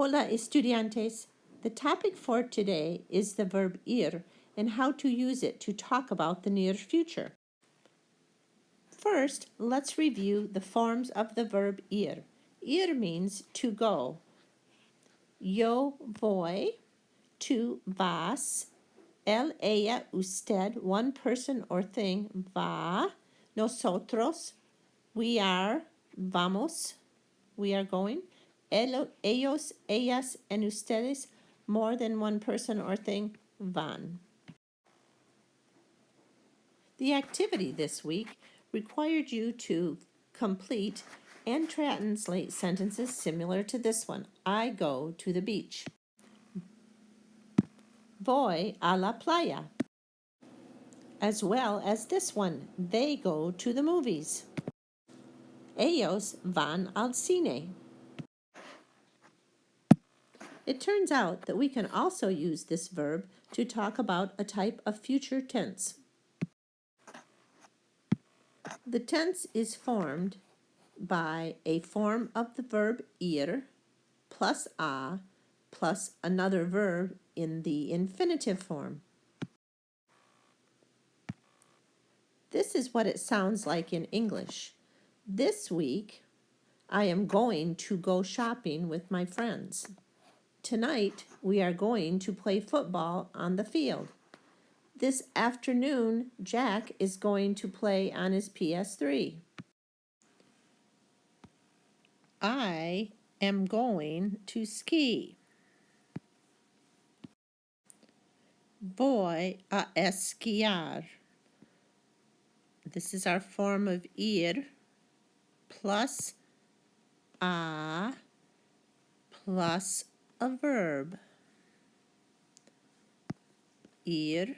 Hola, estudiantes. The topic for today is the verb ir and how to use it to talk about the near future. First, let's review the forms of the verb ir. Ir means to go. Yo voy, tú vas, él, ella, usted, one person or thing, va. Nosotros, we are, vamos, we are going. Ellos, ellas, and ustedes, more than one person or thing, van. The activity this week required you to complete and translate sentences similar to this one. I go to the beach. Voy a la playa. As well as this one, they go to the movies. Ellos van al cine. It turns out that we can also use this verb to talk about a type of future tense. The tense is formed by a form of the verb ir plus a plus another verb in the infinitive form. This is what it sounds like in English. This week, I am going to go shopping with my friends. Tonight, we are going to play football on the field. This afternoon, Jack is going to play on his PS3. I am going to ski. Voy a esquiar. This is our form of ir plus a plus a verb. Ir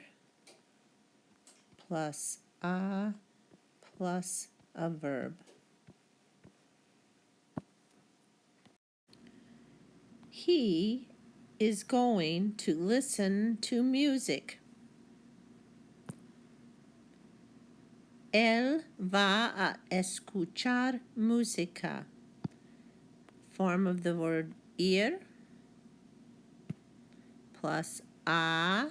plus a plus a verb. He is going to listen to music. Él va a escuchar música. Form of the word ir plus a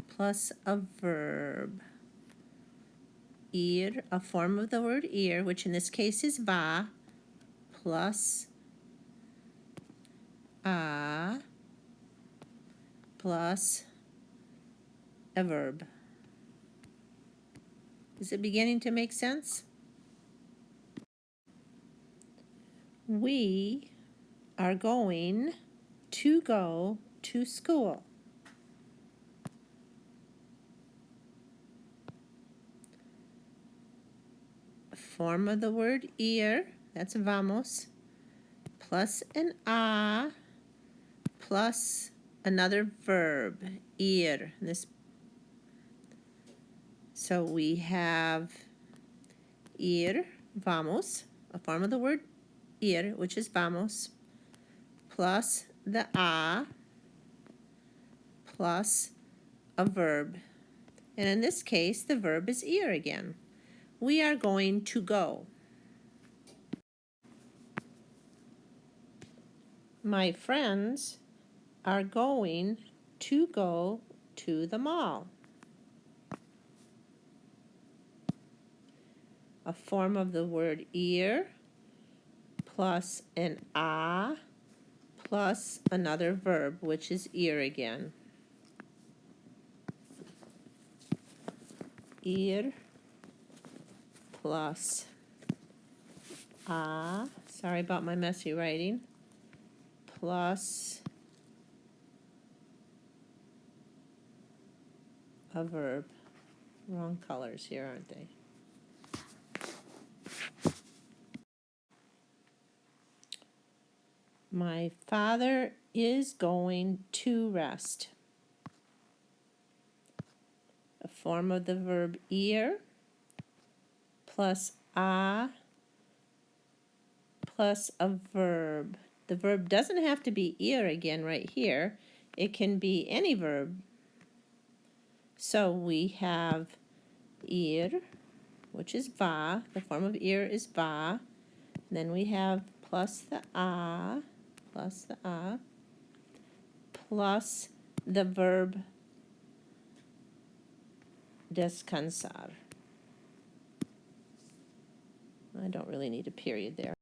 plus a verb. Ir, a form of the word ir, which in this case is va, plus a plus a verb. Is it beginning to make sense? We are going to go to school. Form of the word ir, that's vamos, plus an a, plus another verb, ir. So we have ir, vamos, a form of the word ir, which is vamos, plus the a, plus a verb. And in this case, the verb is ir again. We are going to go. My friends are going to go to the mall. A form of the word ir plus an a plus another verb, which is ir again. Ir plus a, sorry about my messy writing, plus a verb. Wrong colors here, aren't they? My father is going to rest. A form of the verb ir plus a plus a verb. The verb doesn't have to be ir again right here. It can be any verb. So we have ir, which is va. The form of ir is va. Then we have plus the a, plus the verb descansar. I don't really need a period there.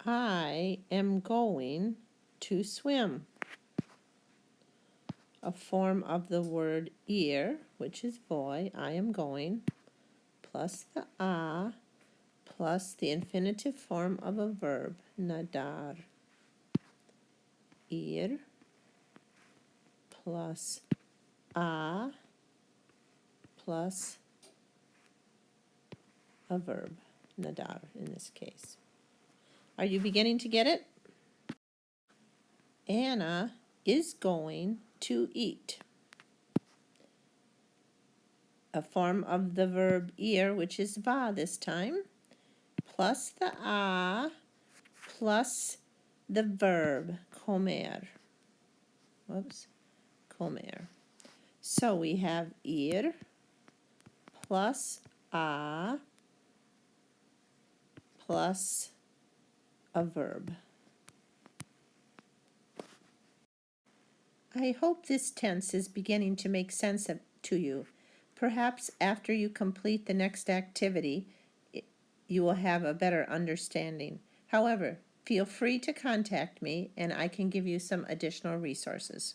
I am going to swim. A form of the word ir, which is voy, I am going, plus the a, plus the infinitive form of a verb, nadar. Ir, plus a, plus a verb, nadar in this case. Are you beginning to get it? Anna is going to eat. A form of the verb ir, which is va this time, plus the a, plus the verb comer. Whoops, comer. So we have ir plus a plus a verb. I hope this tense is beginning to make sense to you. Perhaps after you complete the next activity, you will have a better understanding. However, feel free to contact me and I can give you some additional resources.